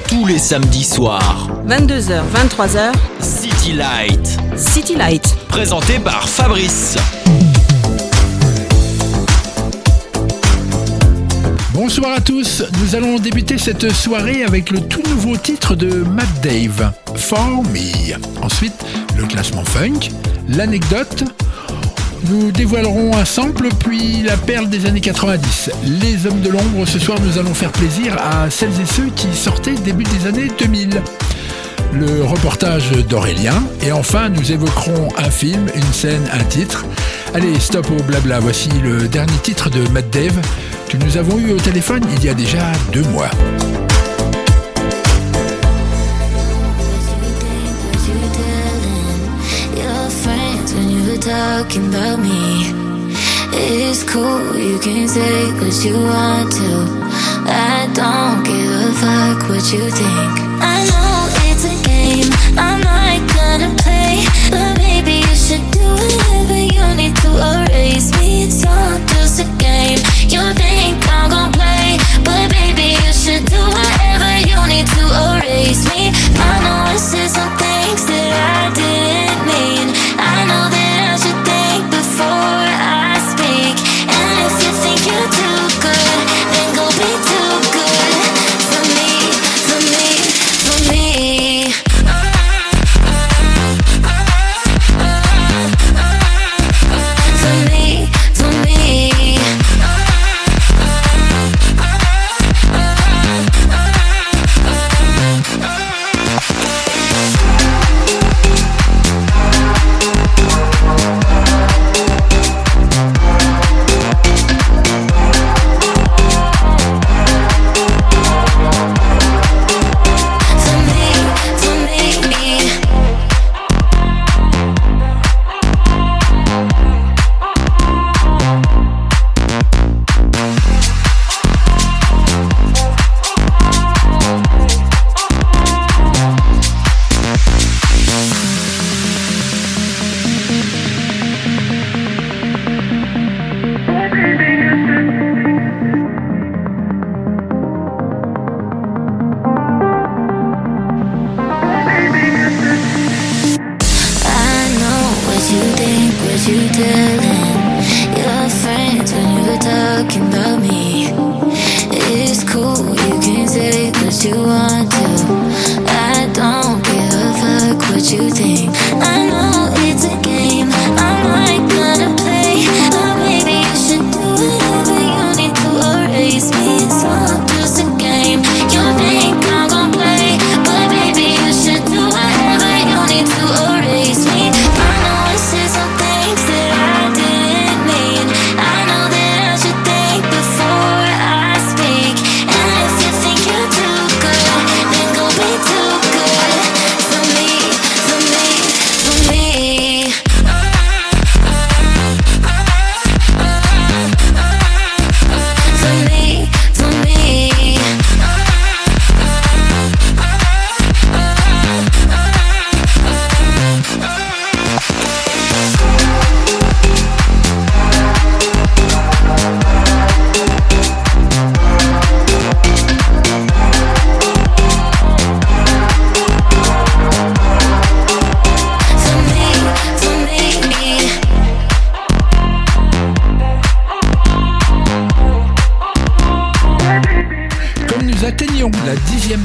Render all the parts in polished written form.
tous les samedis soirs. 22h, 23h. City Light. City Light. Présenté par Fabrice. Bonsoir à tous, nous allons débuter cette soirée avec le tout nouveau titre de Matt Dave, For Me. Ensuite, le classement funk, l'anecdote, nous dévoilerons un sample, puis la perle des années 90. Les hommes de l'ombre, ce soir nous allons faire plaisir à celles et ceux qui sortaient début des années 2000. Le reportage d'Aurélien, et enfin nous évoquerons un film, une scène, un titre. Allez, stop au blabla, voici le dernier titre de Matt Dave que nous avons eu au téléphone il y a déjà 2 mois. Talking about me, it's cool, you can say what you want to. I don't give a fuck what you think. I know it's a game, I'm not gonna play, but maybe you should do whatever you need to erase me. It's all just a game, you think I'm gonna play, but maybe you should do whatever you need to erase me. I know I said some things that I didn't mean, I know that before I speak, and if you think you're too good, then go be too good for me, for me, for me. For me, for me.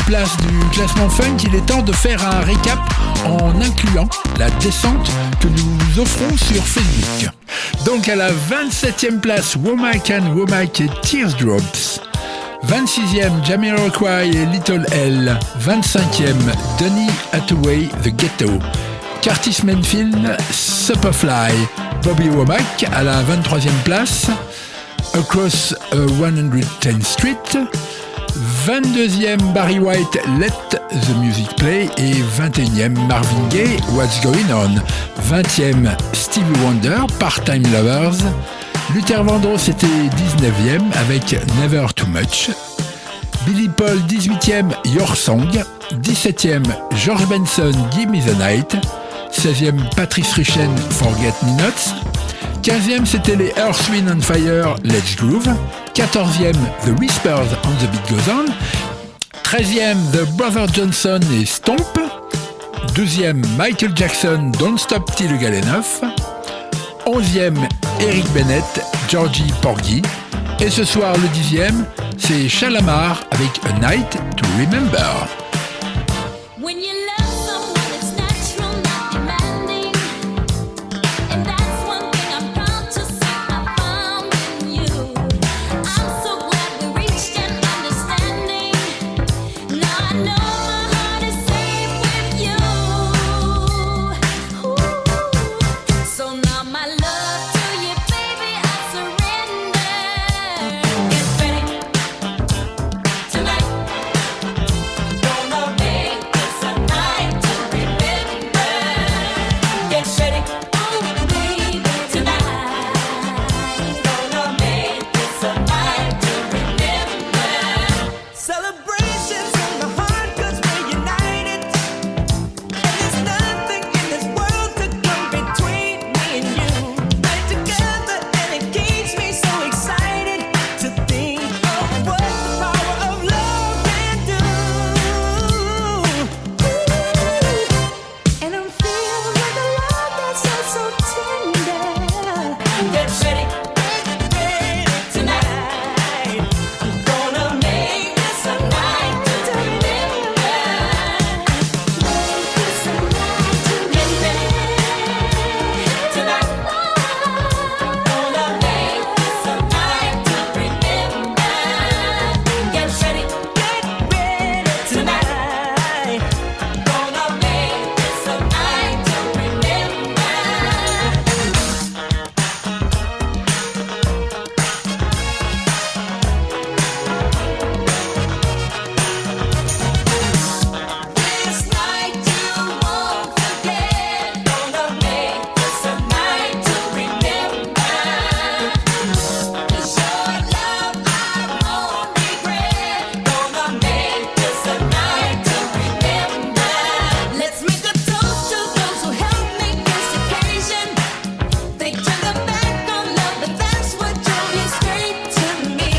Place du classement funk, il est temps de faire un récap en incluant la descente que nous offrons sur Facebook. Donc à la 27e place, Womack and Womack et Teardrops. 26e, Jamiroquai et Little L. 25e, Donny Hathaway, The Ghetto. Curtis Mayfield, Superfly. Bobby Womack à la 23e place, Across 110th Street. 22e, Barry White, Let the Music Play. Et 21e, Marvin Gaye, What's Going On. 20e, Stevie Wonder, Part-Time Lovers. Luther Vandross était 19e avec Never Too Much. Billy Paul, 18e, Your Song. 17e, George Benson, Give Me the Night. 16e, Patrice Rushen, Forget Me Nots. 15e, c'était les Earth, Wind and Fire, Let's Groove. 14e, The Whispers on the Beat Goes On. 13e, The Brother Johnson et Stomp. 12e, Michael Jackson, Don't Stop Till the Gale Enough. 11e, Eric Bennett, Georgie Porgy. Et ce soir, le 10e, c'est Shalamar avec A Night to Remember. When you love someone, it's natural, not demanding. And that's one thing I'm proud to say I found in you. I'm so glad we reached an understanding. Now I know my heart is safe with you. Ooh. So now my love to you, baby, I surrender. Get ready tonight. Gonna make this a night to remember. Get ready, oh baby, tonight. Gonna make this a night to remember. Celebrations in the heart 'cause we're united. And there's nothing in this world to come between me and you. Right together and it keeps me so excited to think of what the power of love can do. And I'm filled with a love that's so tender. Get ready Tonight, I'm gonna make this a night to remember. Make this a night to remember. Tonight I'm gonna make this a night to remember. Get ready tonight. gonna make this a night to remember. This night you won't forget. Gonna make this a night to remember. 'Cause your love I won't regret. Gonna make this a night to remember. Let's make a toast to those who helped make this occasion. They turned their back on love, but that's what drove you straight to me.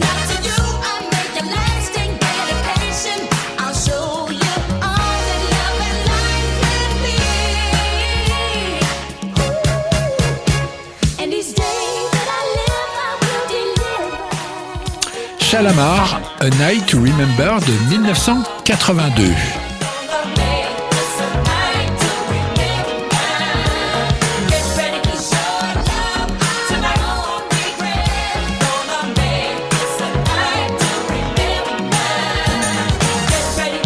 Now to you I make a lasting dedication. I'll show you all that love and life can be. And each day that I live, I will deliver. Shalamar, A Night to Remember de 1982. Gonna make this a night to remember. Get ready, 'cause your love tonight won't regret. Gonna make this a night to remember. Get ready,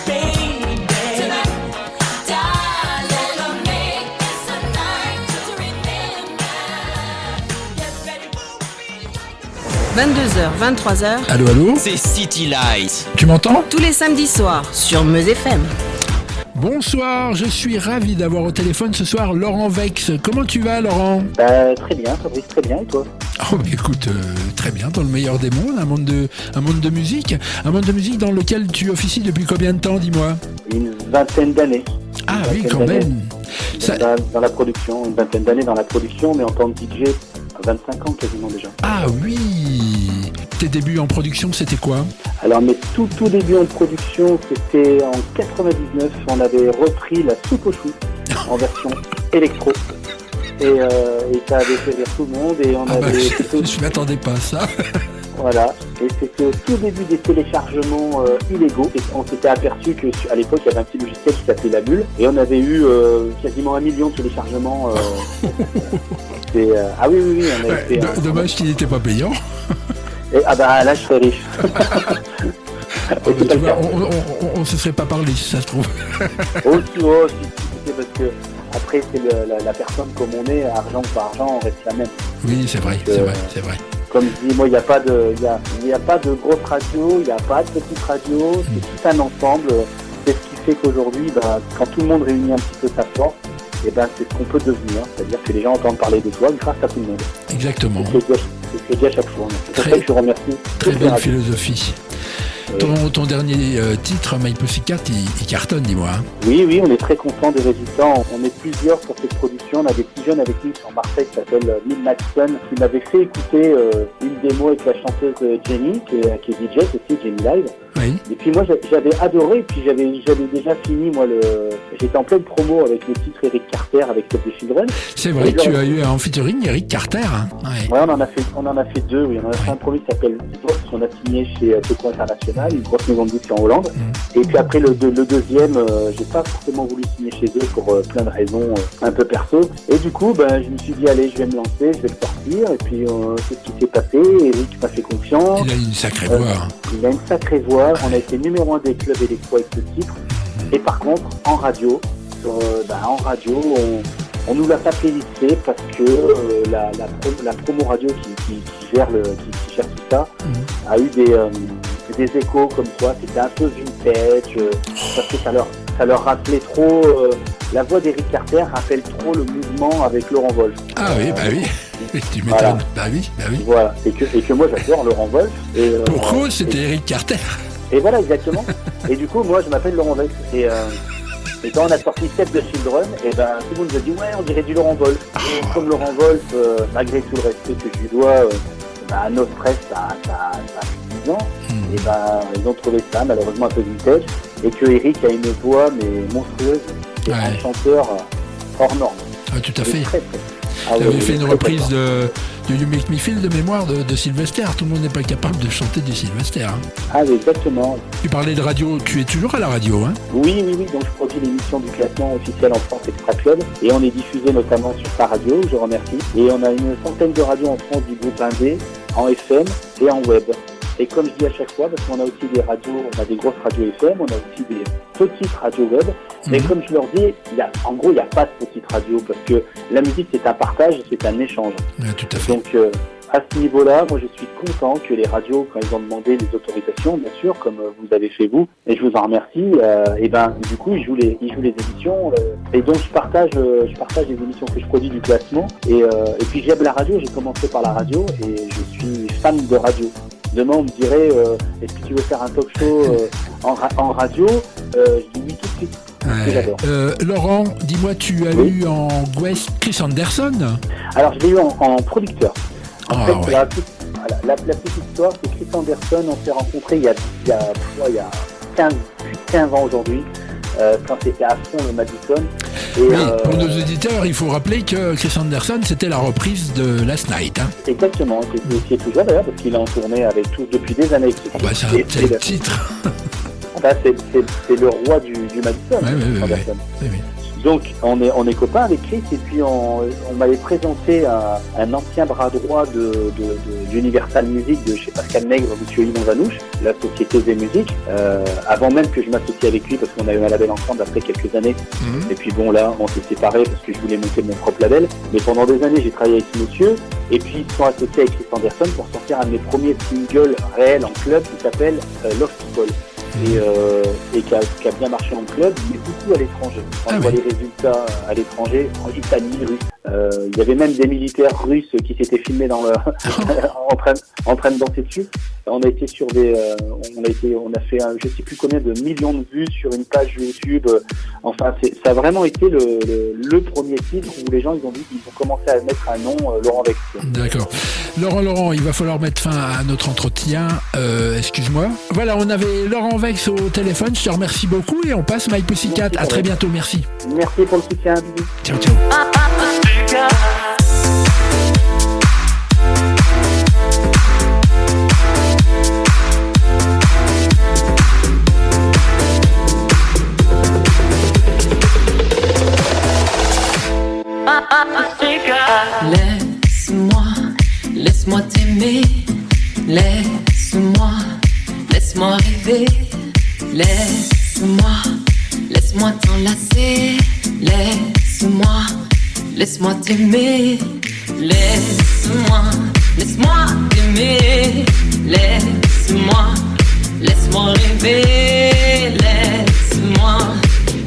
baby, tonight, darling. Gonna make this a night to remember. Get ready, 22h, 23h, Allô, allô? C'est City Light. Tu m'entends? tous les samedis soirs sur Meuse FM. Bonsoir, je suis ravi d'avoir au téléphone ce soir Laurent Vex. Comment tu vas, Laurent? Très bien, Fabrice, très bien, et toi? Oh, bah, écoute, très bien, dans le meilleur des mondes, un monde de musique. Un monde de musique dans lequel tu officies depuis combien de temps, dis-moi? Une vingtaine d'années. Ah Une oui, vingtaine quand d'années même. Ça- Dans la production, une vingtaine d'années dans la production, mais en tant que DJ, 25 ans quasiment déjà. Ah oui. Tes débuts en production, c'était quoi? Alors mes tout débuts en production, c'était en 99, on avait repris la soupe aux choux en version électro. Et ça avait fait rire tout le monde et on Ah bah, avait... je m'attendais pas à ça. Voilà, et c'était au tout début des téléchargements illégaux. Et on s'était aperçu qu'à l'époque, il y avait un petit logiciel qui s'appelait La Bulle. Et on avait eu quasiment 1 million de téléchargements. Ah oui, on a été... Dommage qu'il n'était pas payant. Et, ah bah là, je serais riche. Oh, bah, tu vois, on se serait pas parlé si ça se trouve. Si, parce que après, c'est la personne comme on est, argent par argent, on reste la même. Oui, c'est vrai. Comme je dis, moi, il n'y a pas de grosse radio, il n'y a pas de petite radio, c'est tout un ensemble. C'est ce qui fait qu'aujourd'hui, quand tout le monde réunit un petit peu sa force, et c'est ce qu'on peut devenir. C'est-à-dire que les gens entendent parler de toi grâce à tout le monde. Exactement. C'est ce que je dis à chaque fois. C'est pour ça que je vous remercie. Très belle philosophie. Ton dernier titre, My Pussycat, il cartonne, dis-moi. Hein. Oui, on est très content des résultats. On est plusieurs sur cette production. On a des petits jeunes avec nous sur Marseille qui s'appelle Neil Madison, qui m'avait fait écouter une démo avec la chanteuse Jenny, qui est DJ aussi, Jenny Live. Oui. Et puis moi j'avais adoré, et puis j'avais déjà fini moi j'étais en pleine promo avec le titre Eric Carter avec Stop the Children. C'est vrai Et que tu genre- as eu en featuring Eric Carter. Hein. Ouais. Ouais, on en a fait deux, oui. On en a fait un premier qui s'appelle Vox, qu'on a signé chez Toco International, une grosse maison de disques en Hollande. Et puis après le deuxième, j'ai pas forcément voulu signer chez eux pour plein de raisons un peu perso. Et du coup, ben je me suis dit allez, je vais me lancer, je vais le sortir. Et puis c'est ce qui s'est passé. Eric m'a fait confiance. Il a une sacrée voix. Hein. Il a une sacrée voix. On a été numéro 1 des clubs électro avec ce titre. Et par contre, en radio, on nous l'a pas playlisté parce que la promo radio qui gère tout ça a eu des échos comme quoi c'était un peu vintage parce que ça leur rappelait trop la voix d'Eric Carter rappelle trop le mouvement avec Laurent Wolf. Ah oui, bah oui. Tu m'étonnes. Voilà. Bah oui. Voilà, et que moi j'adore Laurent Wolf. Pour cause, c'était Eric Carter. Et voilà, exactement. Et du coup, moi, je m'appelle Laurent Wolf. Et quand on a sorti Step the Children, et ben tout le monde nous a dit ouais, on dirait du Laurent Wolf. Et comme Laurent Wolf, malgré tout le respect que je lui dois, à notre presse, ça a 10 ans. Et ben ils ont trouvé ça malheureusement un peu vintage. Et que Eric a une voix mais monstrueuse. C'est Ouais. un chanteur hors norme. Ah, tout à fait. Très, très. Ah Tu ouais, avais il fait est une très, reprise très fort. de You Make Me Feel de mémoire de Sylvester. Tout le monde n'est pas capable de chanter du Sylvester. Hein. Ah oui, exactement. Tu parlais de radio, tu es toujours à la radio, hein? Oui, donc je produis l'émission du classement officiel en France Extra Club et on est diffusé notamment sur ta radio, je remercie. Et on a une centaine de radios en France du groupe Indé, en FM et en web. Et comme je dis à chaque fois, parce qu'on a aussi des radios, on a des grosses radios FM, on a aussi des petites radios web. Mais comme je leur dis, en gros, il n'y a pas de petites radios parce que la musique c'est un partage, c'est un échange. Ouais, tout à fait. Donc à ce niveau-là, moi je suis content que les radios, quand ils ont demandé les autorisations, bien sûr, comme vous avez fait vous, et je vous en remercie, et ben du coup ils jouent les émissions, et donc je partage les émissions que je produis du classement, et puis j'aime la radio, j'ai commencé par la radio, et je suis fan de radio. Demain on me dirait, est-ce que tu veux faire un talk show en radio? Je dis oui tout de suite. Parce que j'adore. Laurent, dis-moi, tu as Oui. eu en guest Chris Anderson? Alors je l'ai eu en producteur. En Ah, fait, ouais. la petite histoire, c'est Chris Anderson, on s'est rencontrés il y a 15 ans aujourd'hui, quand c'était à fond le Madison. Et, Oui, pour nos auditeurs, il faut rappeler que Chris Anderson, c'était la reprise de Last Night. Hein. exactement, qui est toujours d'ailleurs, parce qu'il est en tournée avec tous depuis des années. Oh, bah, c'est le titre. C'est le roi du Madison, Ouais, Chris ouais, Anderson. Oui, oui. Donc on est copains avec Chris et puis on m'avait présenté un ancien bras droit d'Universal Music de chez Pascal Nègre, monsieur Yvon Vanouche, la société des musiques, avant même que je m'associe avec lui parce qu'on a eu un label ensemble après quelques années. Et puis bon là on s'est séparés parce que je voulais monter mon propre label. Mais pendant des années j'ai travaillé avec ce monsieur et puis ils sont associés avec Chris Anderson pour sortir un de mes premiers singles réels en club qui s'appelle Love People. Et qui a bien marché en club, mais beaucoup à l'étranger. Quand on voit les résultats à l'étranger, en Italie, Russie. Il y avait même des militaires russes qui s'étaient filmés dans en train de danser dessus. On a été sur on a fait je sais plus combien de millions de vues sur une page YouTube. Enfin, ça a vraiment été le premier titre où les gens ils ont commencé à mettre un nom Laurent Vex. D'accord. Laurent, il va falloir mettre fin à notre entretien. Excuse-moi. Voilà, on avait Laurent Vex au téléphone. Je te remercie beaucoup et on passe My Pussycat. Merci, À très Laurent. bientôt. Merci. Merci pour le soutien, bisous. Ciao, ciao. Laisse-moi t'aimer, laisse-moi rêver, laisse-moi t'enlacer, laisse-moi t'aimer, laisse-moi t'aimer, laisse-moi rêver,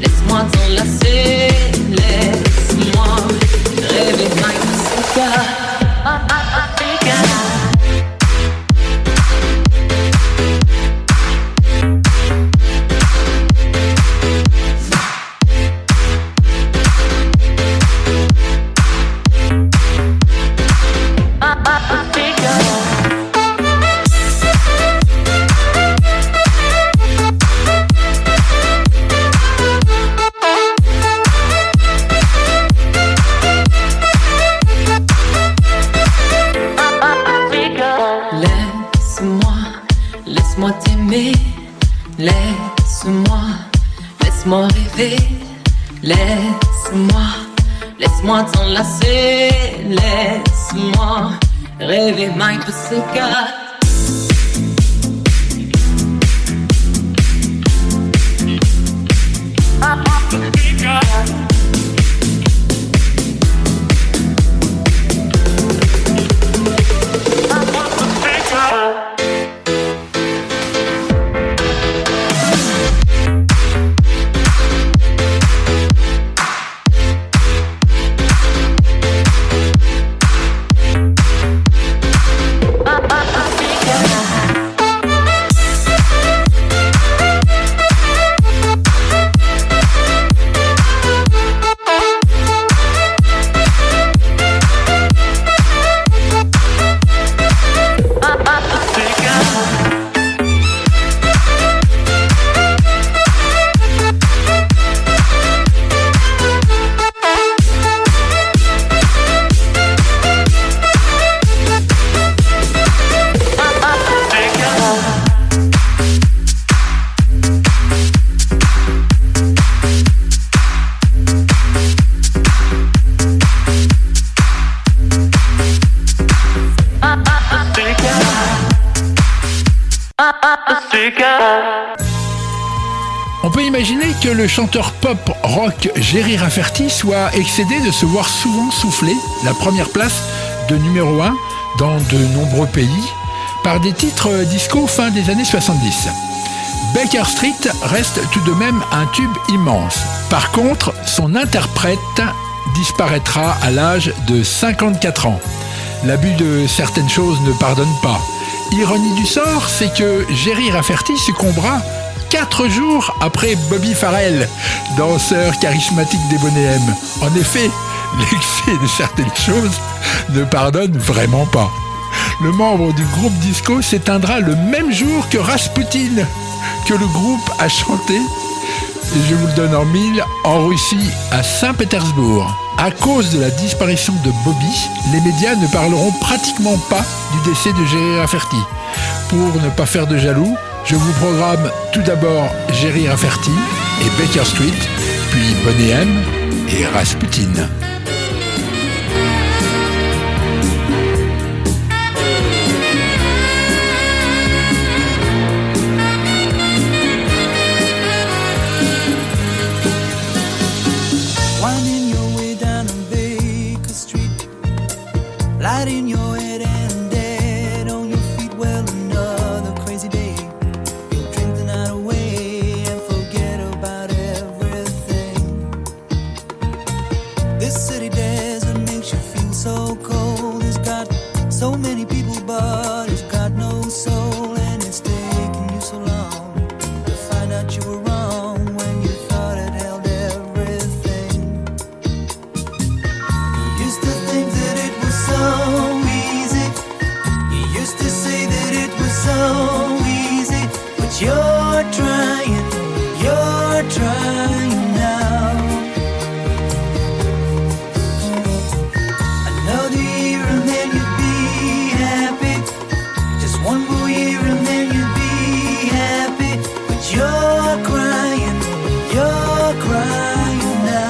laisse-moi t'enlacer, laisse-moi rêver, my Pussycat. Laisse-moi, laisse-moi rêver. Laisse-moi, laisse-moi t'enlacer. Laisse-moi rêver, my pussycat. On peut imaginer que le chanteur pop rock Jerry Rafferty soit excédé de se voir souvent souffler la première place de numéro 1 dans de nombreux pays par des titres disco fin des années 70. Baker Street reste tout de même un tube immense. Par contre, son interprète disparaîtra à l'âge de 54 ans. L'abus de certaines choses ne pardonne pas. Ironie du sort, c'est que Jerry Rafferty succombera 4 jours après Bobby Farrell, danseur charismatique des Bonnet-M. En effet, l'excès de certaines choses ne pardonne vraiment pas. Le membre du groupe disco s'éteindra le même jour que Rasputin, que le groupe a chanté, et je vous le donne en mille, en Russie, à Saint-Pétersbourg. À cause de la disparition de Bobby, les médias ne parleront pratiquement pas du décès de Jerry Rafferty. Pour ne pas faire de jaloux, je vous programme tout d'abord Jerry Rafferty et Baker Street, puis Bonnet-M et Rasputin. Winding your way down on Baker Street, light in your head and dead on your feet. Well, another crazy day. You'll drink the night away and forget about everything. This city desert makes you feel so cold. It's got so many people, but it's got no soul, and it's taken you so long to find out you were wrong when you thought it held everything. You used to think that it was so easy. You used to say that it was so easy, but you're trying now. Another year and then you'd be happy. Just one more year and then you'd be happy, but you're crying now.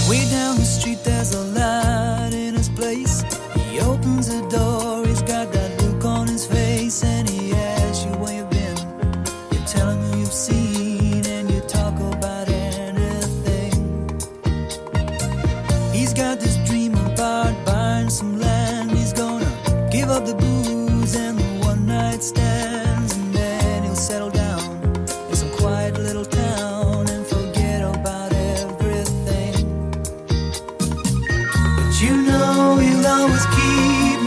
Way down the street there's a light in his place. He opens the door, he's got that look on his face, and he asks you where you've been. You tell him who you've seen, and you talk about anything. He's got this dream about buying some land. He's gonna give up the booze and the one night stands, and then he'll settle down in some quiet little town and forget about everything. But you know he'll always keep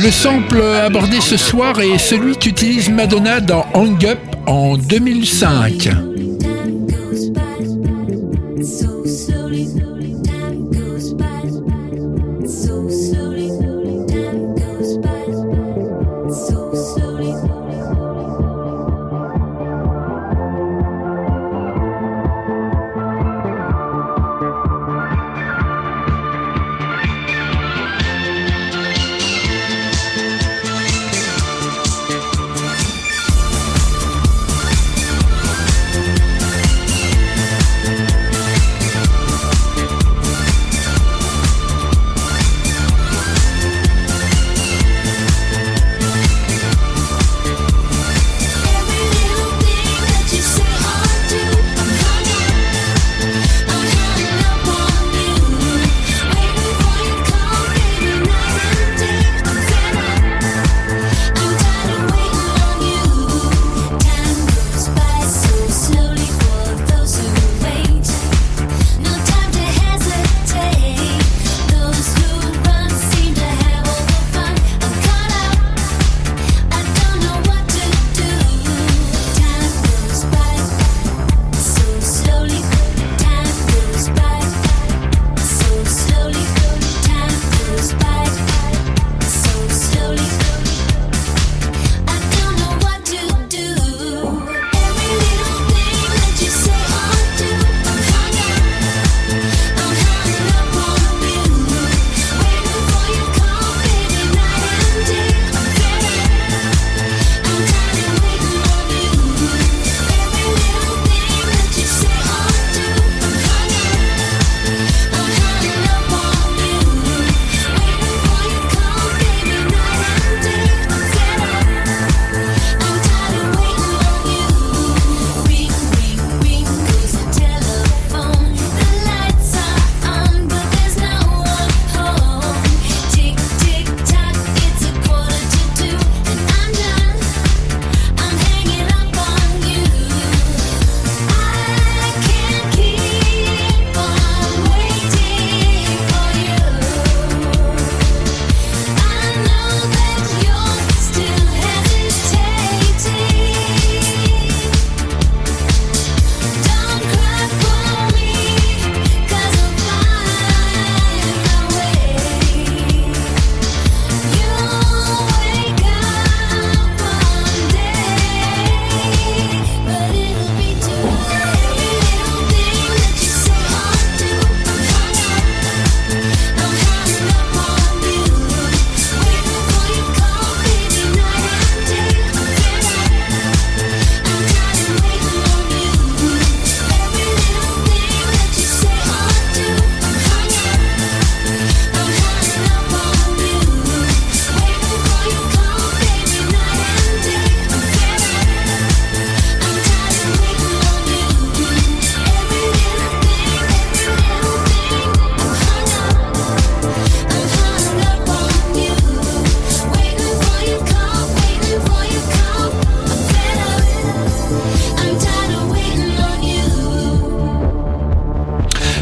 Le sample abordé ce soir est celui qu'utilise Madonna dans Hang Up en 2005.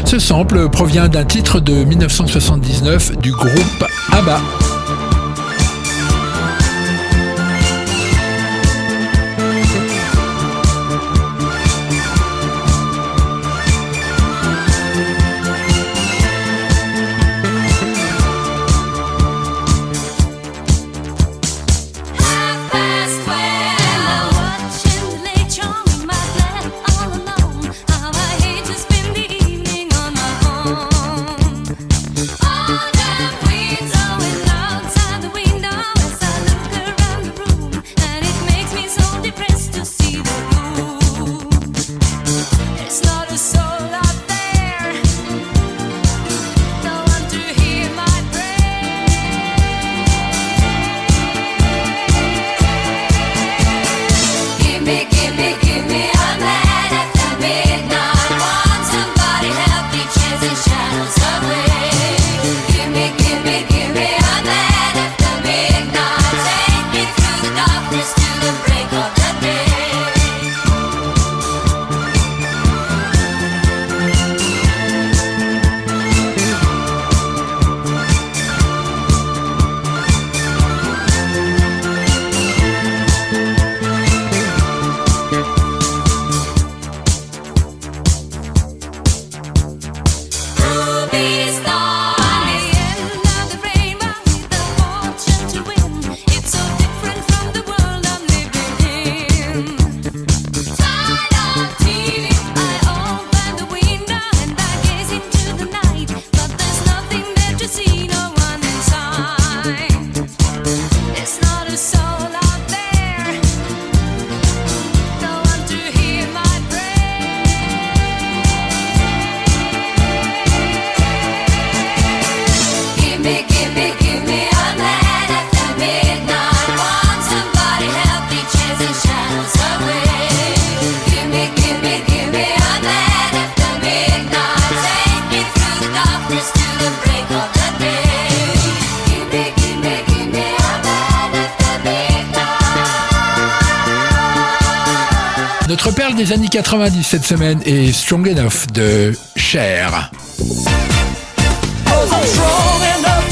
Ce sample provient d'un titre de 1979 du groupe ABBA. All the queens are in love. Notre perle des années 90 cette semaine est Strong Enough de Cher. Cause I'm strong enough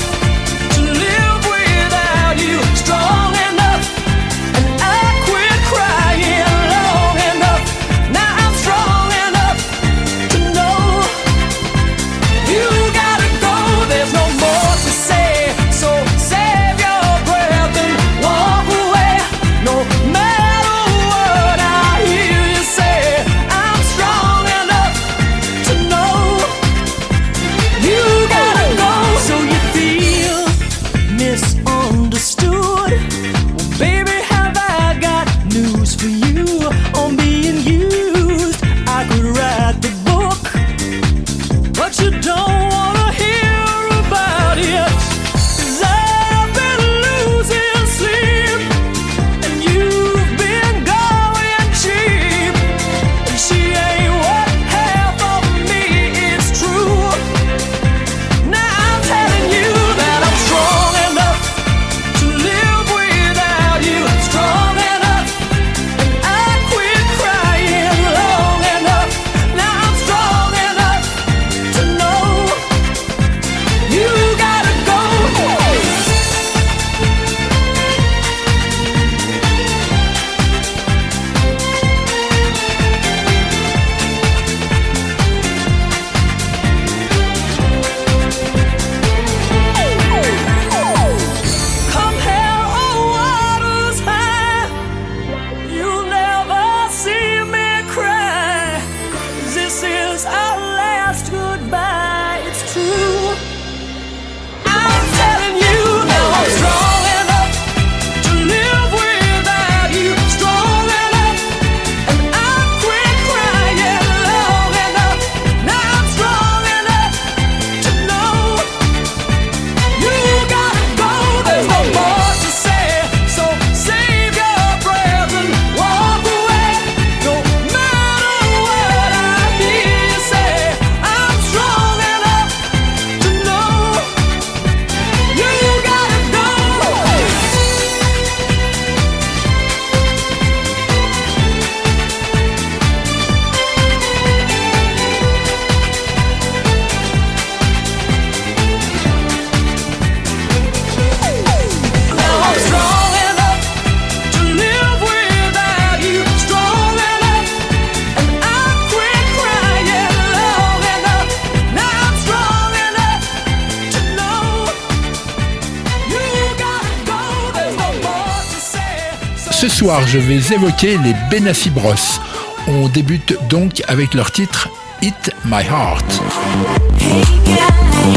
to live without you. Strong enough, and I quit crying long enough. Now I'm strong enough to know you gotta go. There's no more to say, so save your breath and walk away. No matter what I hear you say, I'm strong enough to know you gotta go. So you feel misunderstood? Well, baby, have I got news for you on being used? I could write the book, but you don't wanna hear about it. 'Cause I've been losing sleep, and you've been going cheap. And she ain't what half of me is true. Now I'm telling you that I'm strong enough to live without you. Strong enough, and I quit crying long enough. Now I'm strong enough to know you gotta go. Come hell or waters high, you'll never see me cry. This is our last goodbye, it's true. I'm telling you now I'm strong enough to live without you. Strong enough, and I quit crying long enough. Now I'm strong enough to know you gotta go. There's no more to say, so save your breath and walk away. No matter what I hear you say, I'm strong enough to know you gotta go. Now I'm strong enough to live without you. Strong enough, and I quit crying long enough. Now I'm strong enough to know you gotta go. There's no more to say. Ce soir, je vais évoquer les Benassi Bros. On débute donc avec leur titre Hit My Heart. Hey guy,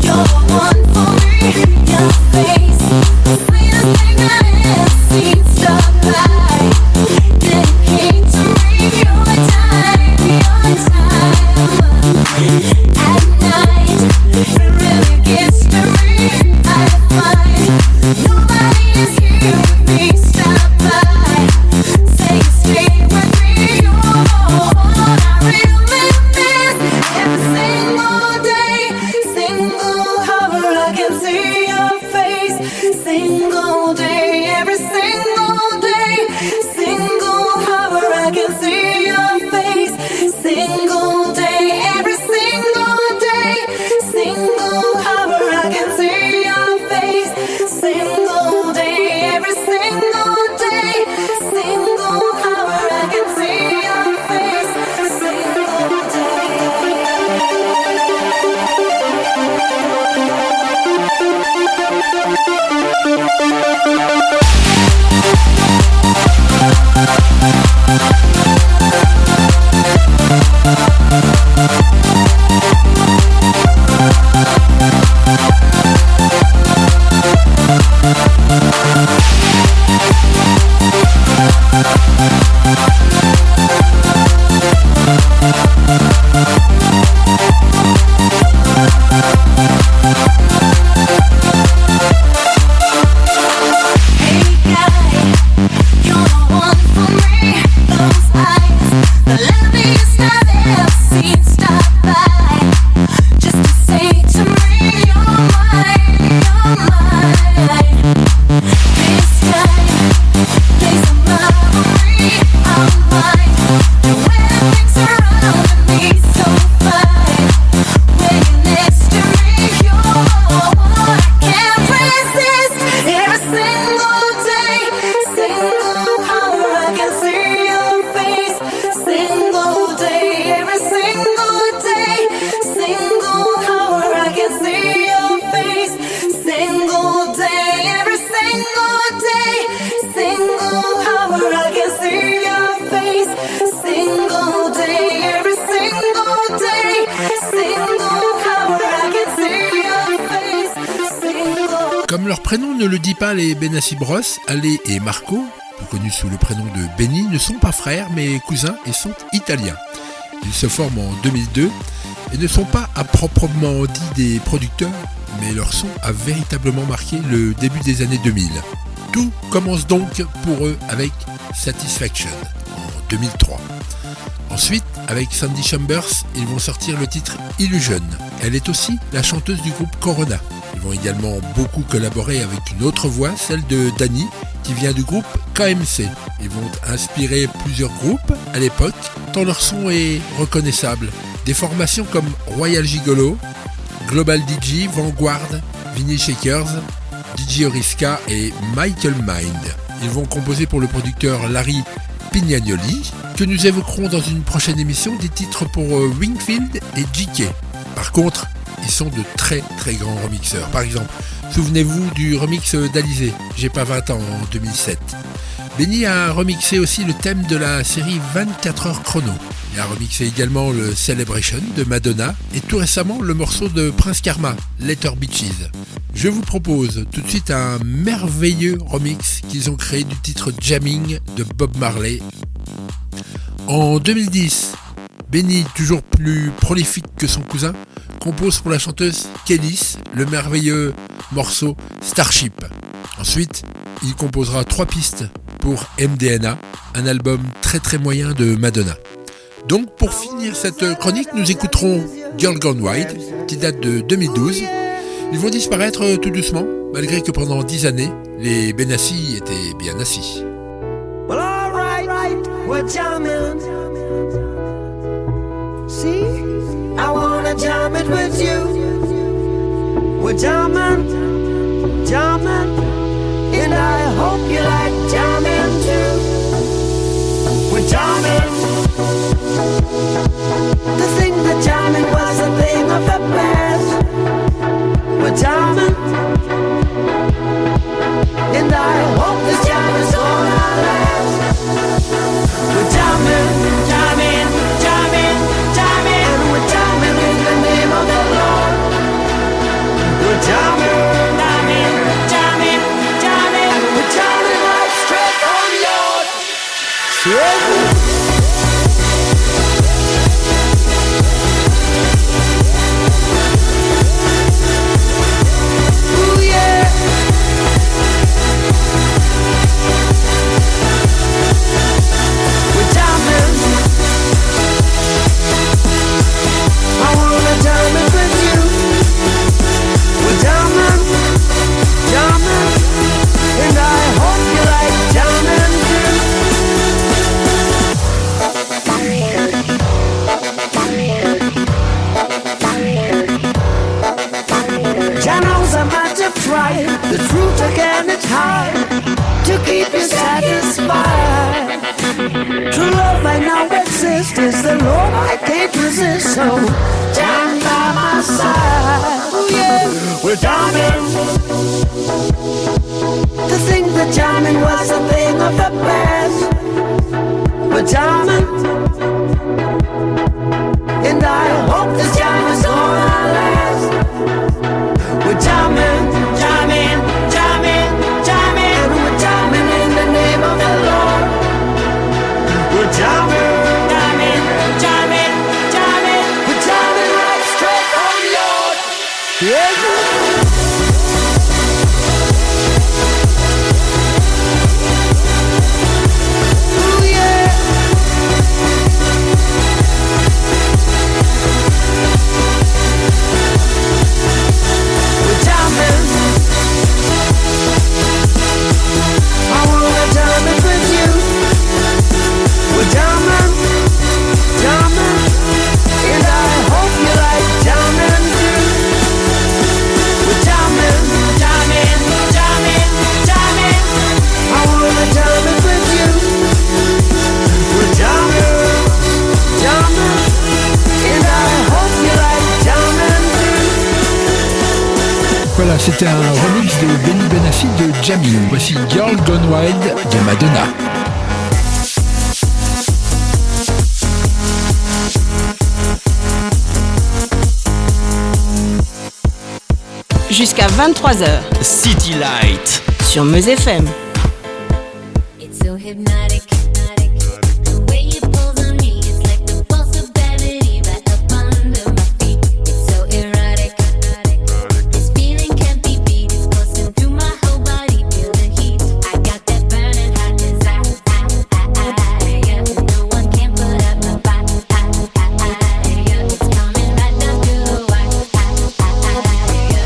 you're the one for me. Your face, the sweetest thing I ever seen. Stop by, dedicate to me your time, your time. At night, it really gets to me. I find nobody is here with me. Stop by, say you stay with me. You're all I really miss. Every single day, single hour, I can see your face. Single day, every single day, single hour, I can see your face. Single day, every single day, single hour, I can see your face. Single day, every single day, single hour, I can see your face. Single day. leur prénom ne le dit pas, les Benassi Bros, Ale et Marco, plus connus sous le prénom de Benny, ne sont pas frères mais cousins et sont italiens. Ils se forment en 2002 et ne sont pas à proprement dit des producteurs, mais leur son a véritablement marqué le début des années 2000. Tout commence donc pour eux avec Satisfaction en 2003. Ensuite, avec Sandy Chambers, ils vont sortir le titre Illusion. Elle est aussi la chanteuse du groupe Corona. Ils vont également beaucoup collaborer avec une autre voix, celle de Dani, qui vient du groupe KMC. Ils vont inspirer plusieurs groupes à l'époque, tant leur son est reconnaissable. Des formations comme Royal Gigolo, Global DJ, Vanguard, Vinny Shakers, DJ Oriska et Michael Mind. Ils vont composer pour le producteur Larry Pignanoli, que nous évoquerons dans une prochaine émission, des titres pour Wingfield et JK. Par contre, ils sont de très très grands remixeurs. Par exemple, souvenez-vous du remix d'Alizé, J'ai pas 20 ans en 2007. Benny a remixé aussi le thème de la série 24 heures chrono. Il a remixé également le Celebration de Madonna et tout récemment le morceau de Prince Karma, Letter Bitches. Je vous propose tout de suite un merveilleux remix qu'ils ont créé du titre Jamming de Bob Marley. En 2010, Benny, toujours plus prolifique que son cousin, compose pour la chanteuse Kellys le merveilleux morceau Starship. Ensuite, il composera 3 pistes pour MDNA, un album très très moyen de Madonna. Donc pour finir cette chronique, nous écouterons Girl Gone Wild, qui date de 2012. Ils vont disparaître tout doucement, malgré que pendant 10 années, les Benassi étaient bien assis. Well, alright, we're jamming. See, I wanna jam it with you. We're jamming, jamming, and I hope you like jamming too. We're jamming. To think that jamming was a thing of the past. We're jamming, and I hope this jam is gonna last. We're jamming, jamming, jamming, jamming, and we're jamming in the name of the Lord. We're jamming, jamming, jamming, jamming, and we're jamming right straight on Lord. Straight. The truth again it's hard to keep you satisfied. True love I know exists is the Lord I can't resist. So jam by my side. Oh yeah, we're jamming. To think that jamming was a thing of the past. We're jamming, and I hope this jam is gonna last. We're jamming, jamming, jamming, jamming, and we're jamming in the name of the Lord. We're jamming, jamming, jamming, jamming, we're jamming right straight on Lord. Yeah. Voilà, c'était un remix de Benny Benassi de Jamming. Voici Girl Gone Wild de Madonna. jusqu'à 23h City Light. sur Meuse FM. It's so hypnotic. The way it pulls on me, it's like the pulse of gravity right up under my feet. It's so erotic. This feeling can't be beat. It's coursing through my whole body. Feel the heat. I got that burning hot desire. Yeah, no one can put up my fire. It's coming right down to the wire.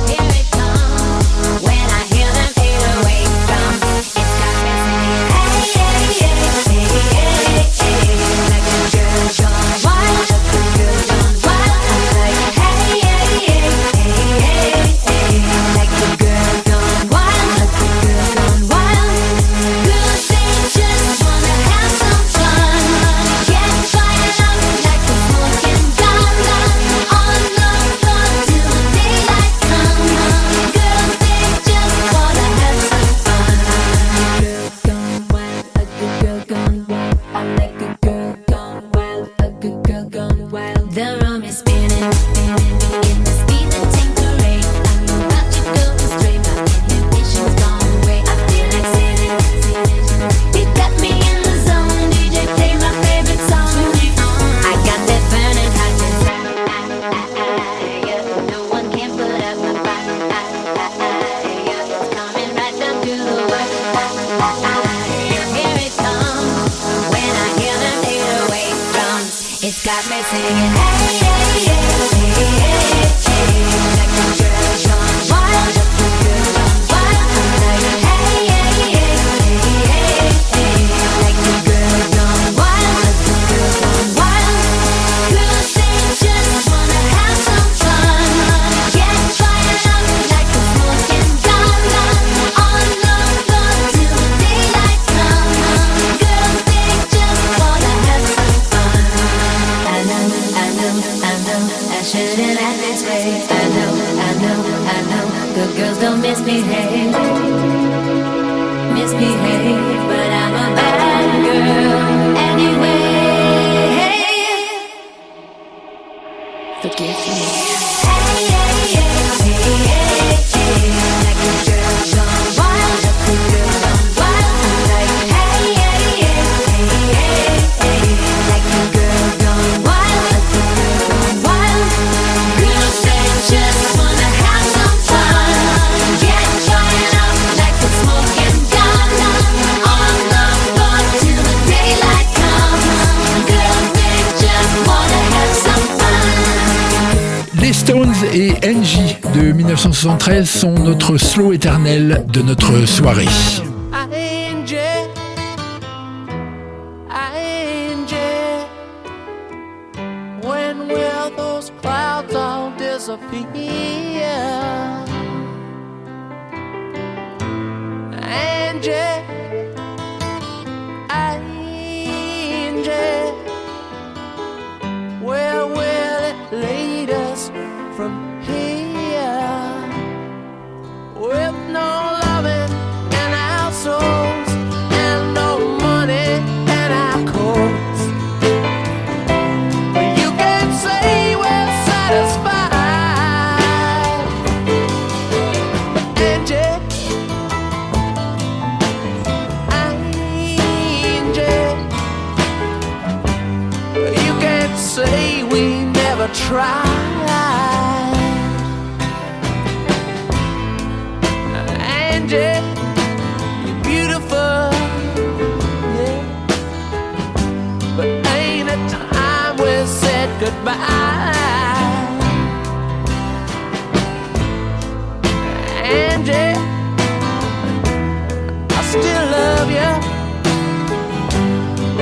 Here it comes. When I hear them 808 drums, it's got me singing, hey, hey, hey, hey, hey, hey. Like a girl gone wild, like a girl gone wild. I'm like, hey, hey, hey, hey, hey, hey. Like a girl gone wild, like a girl gone wild. Girls, they just wanna have some fun. Get fired up like a smoking gun. On the floor till the daylight comes. Girls, they just wanna have some fun. Girl gone wild, a good girl gone wild. I like a girl gone wild, a good girl gone wild. The room is spinning, in the speeding Tanqueray. I'm about to go astray, my inhibitions gone away. I feel like sitting. You got me in the zone, DJ play my favorite song. I got that burning hot desire. No one can put up my fire. It's coming right down to the wire. Here it comes. When I hear them 808 drums, it's got me singing, hey, hey, hey, hey, hey, hey. Like a girl gone wild, like a girl gone wild. I'm like, hey, hey, hey, hey, hey, hey. Like a girl gone wild, like a girl gone wild. Girls, they just wanna have some fun. Get fired up like a smoking gun. On the floor till the daylight comes. Girls, they just wanna have some fun. I know, I shouldn't act this way. I know, good girls don't misbehave, but I'm a bad girl anyway. Forgive me. Hey, hey, hey, hey, hey, hey. Like a girl gone wild, like a girl gone wild. I'm like, hey, hey, hey, hey, hey, hey. Like a girl gone wild, like a girl gone wild. Girls, they just wanna have some fun. Get fired up like a smoking gun. On the floor till the daylight comes. Girls, they just wanna have some fun. Les Stones et NJ de 1973 sont notre slow éternel de notre soirée. When will those clouds all disappear? Angie, where will it lead us from here? With no loving in our souls and no money in our coats, you can say we're satisfied. Angie, you can say we never tried. Angie, you're beautiful, yeah, but ain't it time we said goodbye? Angie, I still love you.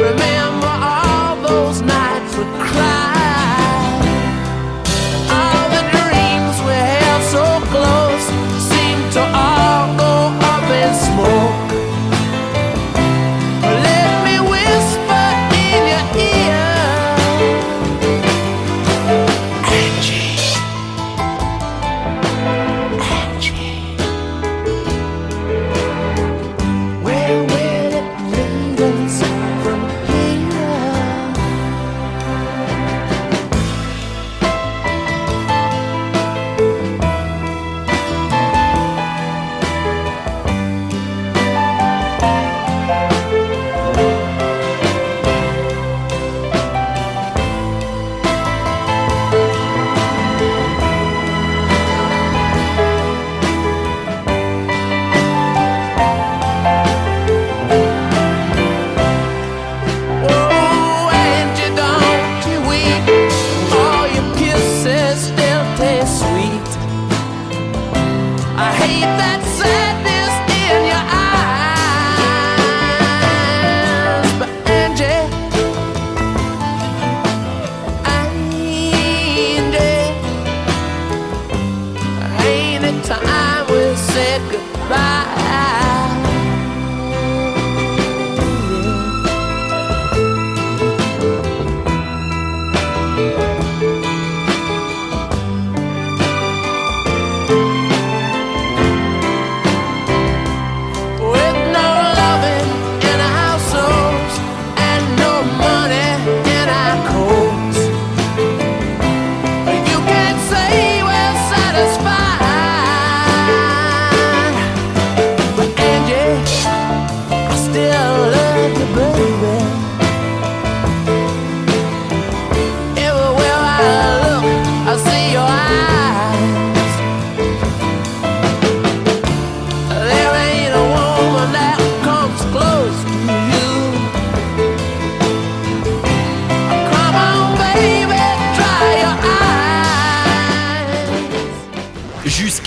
Remember all those nights we cried. All the dreams we held so close seem to all go up in smoke. Let me whisper in your ear,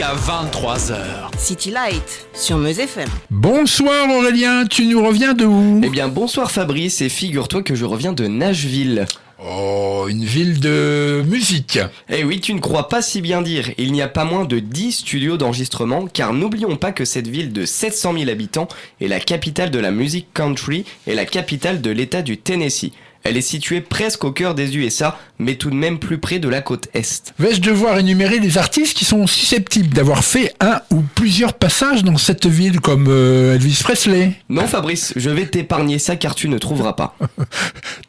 jusqu'à 23h. City Light sur Meuse FM. Bonsoir Aurélien, tu nous reviens de où? Eh bien bonsoir Fabrice, et figure-toi que je reviens de Nashville. Oh, une ville de musique. Eh oui, tu ne crois pas si bien dire, il n'y a pas moins de 10 studios d'enregistrement, car n'oublions pas que cette ville de 700 000 habitants est la capitale de la musique country et la capitale de l'état du Tennessee. Elle est située presque au cœur des USA, mais tout de même plus près de la côte Est. Vais-je devoir énumérer les artistes qui sont susceptibles d'avoir fait un ou plusieurs passages dans cette ville, comme Elvis Presley? Non Fabrice, je vais t'épargner ça car tu ne trouveras pas.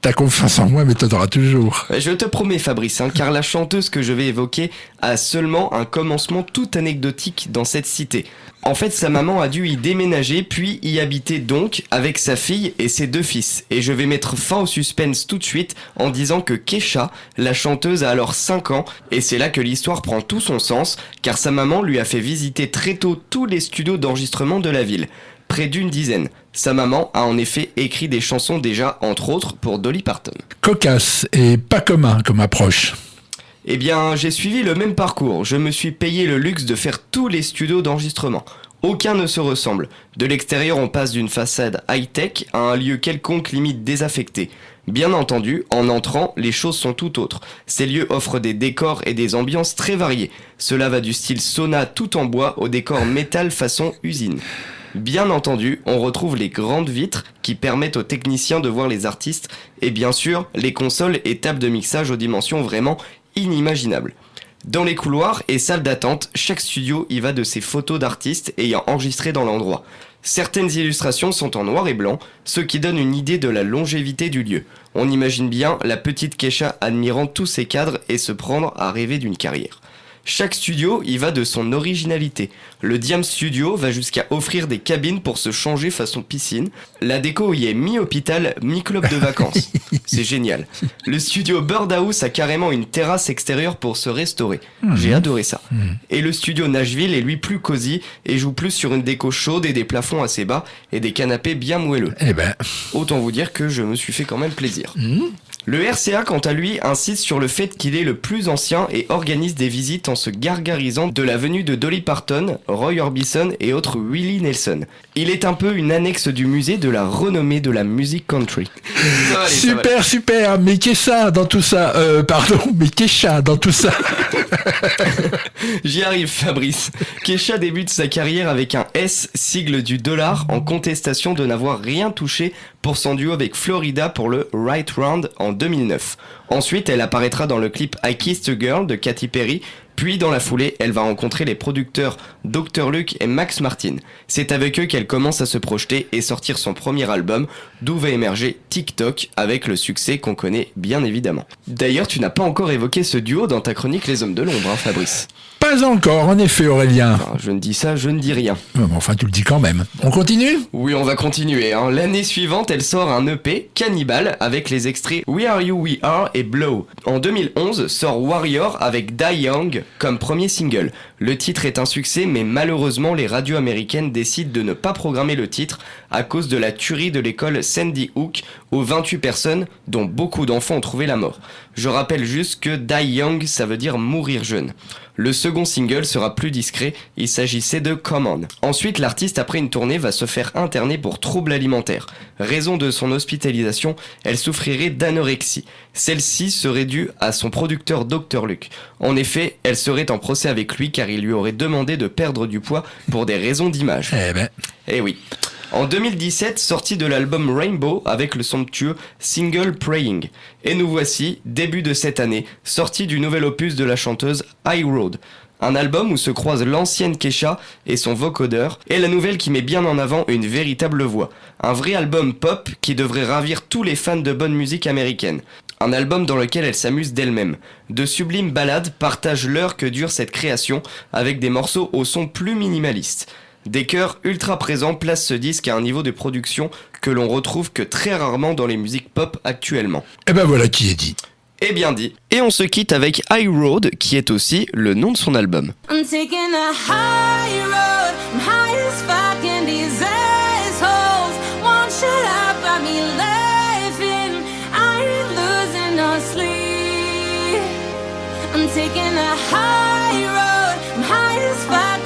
T'as confiance en moi, mais t'en auras toujours. Je te promets Fabrice, car la chanteuse que je vais évoquer a seulement un commencement tout anecdotique dans cette cité. En fait, sa maman a dû y déménager, puis y habiter donc avec sa fille et ses 2 fils. Et je vais mettre fin au suspense tout de suite en disant que Kesha, la chanteuse, a alors 5 ans, et c'est là que l'histoire prend tout son sens, car sa maman lui a fait visiter très tôt tous les studios d'enregistrement de la ville. Près d'une dizaine. Sa maman a en effet écrit des chansons déjà, entre autres, pour Dolly Parton. Cocasse et pas commun comme approche. Eh bien, j'ai suivi le même parcours. Je me suis payé le luxe de faire tous les studios d'enregistrement. Aucun ne se ressemble. De l'extérieur, on passe d'une façade high-tech à un lieu quelconque limite désaffecté. Bien entendu, en entrant, les choses sont tout autres. Ces lieux offrent des décors et des ambiances très variées. Cela va du style sauna tout en bois au décor métal façon usine. Bien entendu, on retrouve les grandes vitres qui permettent aux techniciens de voir les artistes et bien sûr, les consoles et tables de mixage aux dimensions vraiment inimaginables. Dans les couloirs et salles d'attente, chaque studio y va de ses photos d'artistes ayant enregistré dans l'endroit. Certaines illustrations sont en noir et blanc, ce qui donne une idée de la longévité du lieu. On imagine bien la petite Kesha admirant tous ces cadres et se prendre à rêver d'une carrière. Chaque studio y va de son originalité. Le Diam Studio va jusqu'à offrir des cabines pour se changer façon piscine. La déco y est mi-hôpital, mi-club de vacances. C'est génial. Le studio Birdhouse a carrément une terrasse extérieure pour se restaurer. J'ai adoré ça. Et le studio Nashville est lui plus cosy et joue plus sur une déco chaude et des plafonds assez bas et des canapés bien moelleux. Eh ben... Autant vous dire que je me suis fait quand même plaisir. Le RCA, quant à lui, insiste sur le fait qu'il est le plus ancien et organise des visites en se gargarisant de la venue de Dolly Parton, Roy Orbison et autres Willie Nelson. Il est un peu une annexe du musée de la renommée de la musique country. Ça va aller, ça va aller. Super, mais Kesha dans tout ça, mais Kesha dans tout ça. J'y arrive Fabrice. Kesha débute sa carrière avec un S, sigle du dollar, en contestation de n'avoir rien touché pour son duo avec Florida pour le Right Round en 2009. Ensuite, elle apparaîtra dans le clip I Kissed a Girl de Katy Perry, puis dans la foulée, elle va rencontrer les producteurs Dr. Luke et Max Martin. C'est avec eux qu'elle commence à se projeter et sortir son premier album, d'où va émerger TikTok avec le succès qu'on connaît bien évidemment. D'ailleurs, tu n'as pas encore évoqué ce duo dans ta chronique Les Hommes de l'Ombre, hein, Fabrice? Pas encore, en effet, Aurélien. Enfin, je ne dis ça, je ne dis rien. Mais enfin, tu le dis quand même. On continue? Oui, on va continuer. Hein. L'année suivante, elle sort un EP, Cannibal, avec les extraits We Are You We Are et Blow. En 2011, sort Warrior avec Die Young comme premier single. Le titre est un succès, mais malheureusement, les radios américaines décident de ne pas programmer le titre à cause de la tuerie de l'école Sandy Hook où 28 personnes, dont beaucoup d'enfants, ont trouvé la mort. Je rappelle juste que Die Young, ça veut dire mourir jeune. Le second single sera plus discret, il s'agissait de Come On. Ensuite, l'artiste, après une tournée, va se faire interner pour troubles alimentaires. Raison de son hospitalisation, elle souffrirait d'anorexie. Celle-ci serait due à son producteur Dr. Luke. En effet, elle serait en procès avec lui car il lui aurait demandé de perdre du poids pour des raisons d'image. Eh oui. En 2017, sortie de l'album Rainbow avec le somptueux single Praying. Et nous voici, début de cette année, sortie du nouvel opus de la chanteuse High Road. Un album où se croisent l'ancienne Kesha et son vocodeur, et la nouvelle qui met bien en avant une véritable voix. Un vrai album pop qui devrait ravir tous les fans de bonne musique américaine. Un album dans lequel elle s'amuse d'elle-même. De sublimes ballades partagent l'heure que dure cette création avec des morceaux au son plus minimaliste. Des chœurs ultra présents placent ce disque à un niveau de production que l'on retrouve que très rarement dans les musiques pop actuellement. Et ben voilà qui est dit. Et bien dit. Et on se quitte avec High Road, qui est aussi le nom de son album. I'm taking a high road, I'm high as fuck and these assholes won't shut up, I be laughing, I ain't losing no sleep. I'm taking a high road, I'm high as fuck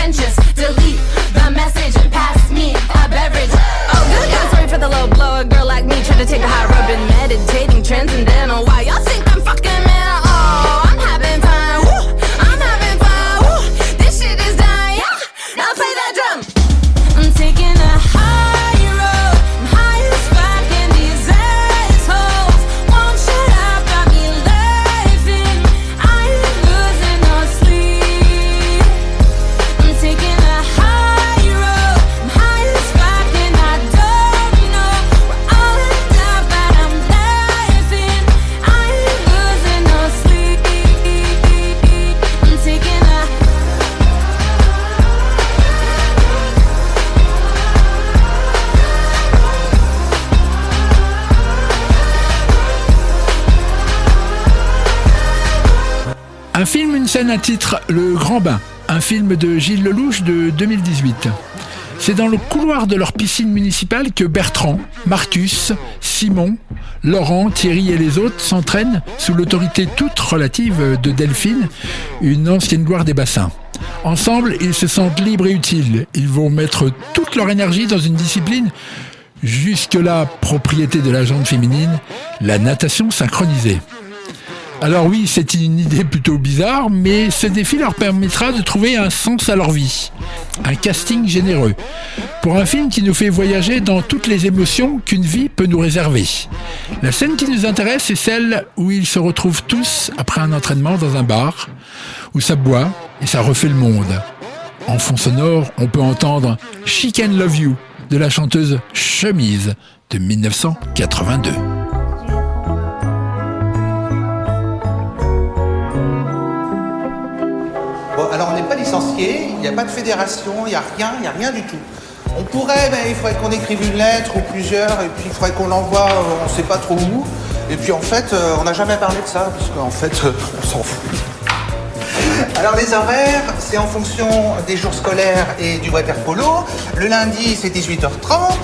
pretentious. Delete the message and pass me a beverage. Oh, good God, sorry for the low blow. A girl like me tried to take the high road. Been meditating, transcendental. Why y'all think I'm fucking man? Oh, I'm having fun. Woo, I'm having fun. Woo, this shit is done. Yeah, now play that drum. I'm taking a high road. I'm high as fuck and these assholes won't shut up. Got me laughing. I ain't losing no sleep. I'm taking a high road. I'm high as fuck and I don't know where all end up, but I'm laughing. I ain't losing no sleep. I'm taking a Un film, une scène, un titre, Le Grand Bain, un film de Gilles Lelouch de 2018. C'est dans le couloir de leur piscine municipale que Bertrand, Marcus, Simon, Laurent, Thierry et les autres s'entraînent sous l'autorité toute relative de Delphine, une ancienne gloire des bassins. Ensemble, ils se sentent libres et utiles. Ils vont mettre toute leur énergie dans une discipline jusque-là propriété de la jante féminine, la natation synchronisée. Alors oui, c'est une idée plutôt bizarre, mais ce défi leur permettra de trouver un sens à leur vie. Un casting généreux. Pour un film qui nous fait voyager dans toutes les émotions qu'une vie peut nous réserver. La scène qui nous intéresse est celle où ils se retrouvent tous après un entraînement dans un bar, où ça boit et ça refait le monde. En fond sonore, on peut entendre « She Can Love You » de la chanteuse Chemise de 1982. Bon, alors on n'est pas licencié, il n'y a pas de fédération, il n'y a rien du tout. On pourrait, mais il faudrait qu'on écrive une lettre ou plusieurs, et puis il faudrait qu'on l'envoie, on ne sait pas trop où. Et puis en fait, on n'a jamais parlé de ça, parce qu'en fait, on s'en fout. Alors les horaires, c'est en fonction des jours scolaires et du water polo. Le lundi, c'est 18h30.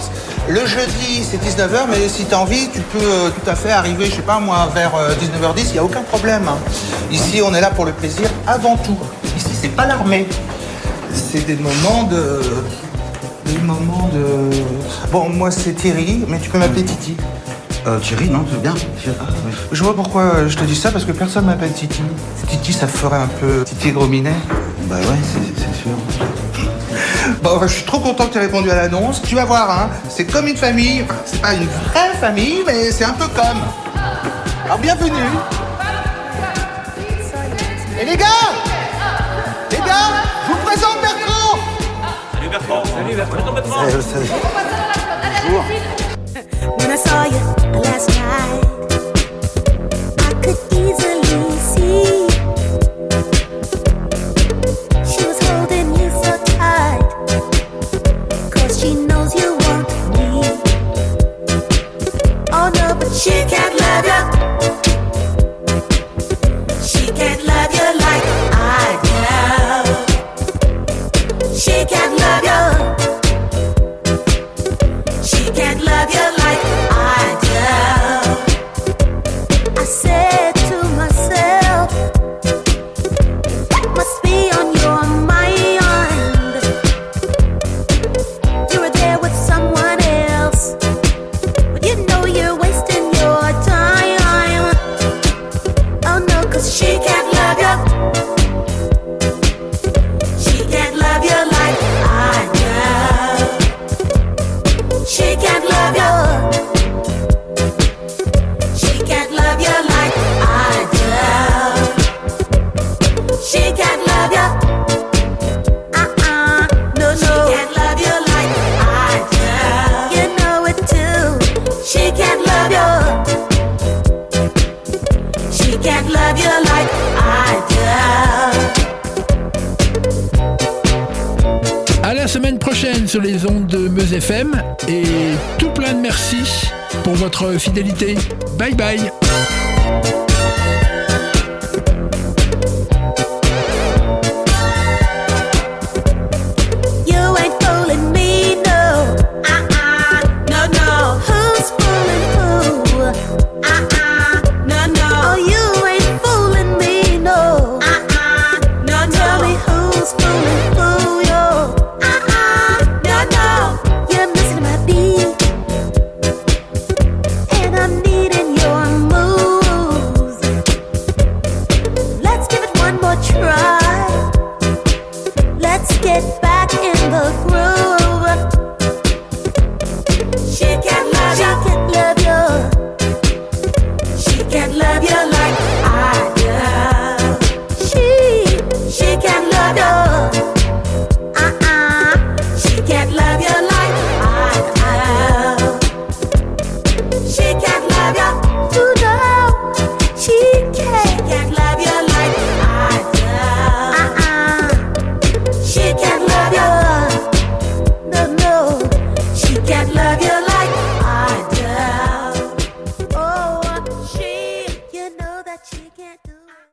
Le jeudi, c'est 19h, mais si tu as envie, tu peux tout à fait arriver, je sais pas moi, vers 19h10, il n'y a aucun problème. Ici, on est là pour le plaisir avant tout. Ici, c'est pas l'armée. C'est des moments de... Bon, moi, c'est Thierry, mais tu peux m'appeler Titi. Thierry, non, c'est bien. Je vois pourquoi je te dis ça, parce que personne m'appelle Titi. Titi, ça ferait un peu Titi Grominet. Bah ouais, c'est sûr. Bon, je suis trop content que tu aies répondu à l'annonce. Tu vas voir, hein, c'est comme une famille. Enfin, c'est pas une vraie famille, mais c'est un peu comme. Alors, bienvenue. Et les gars, je vous présente Bertrand. Salut Bertrand. Salut Bertrand. Salut. Bonjour. When I saw you last night, I could easily see she was holding you so tight, 'cause she knows you want me. Oh no, but she can't love you. She can't love you like I do. She can't love you. She can't love you like I do. I said to myself, must be on your mind. You were there with someone else, but you know you're wasting your time. Oh no, 'cause she can't love you. She can't love you like I do. She can't love you. She can't love you like I do. She can't love you. No. She can't love you like I do. You know it too. She can't love you. She can't love you like I do. À la semaine prochaine sur les ondes de Meuse FM et tout plein de merci pour votre fidélité. Bye bye. You ain't fooling me, no. No. Who's fooling who? No. Oh, you ain't fooling me, no. No. Tell me who's fooling who, yo. she can't do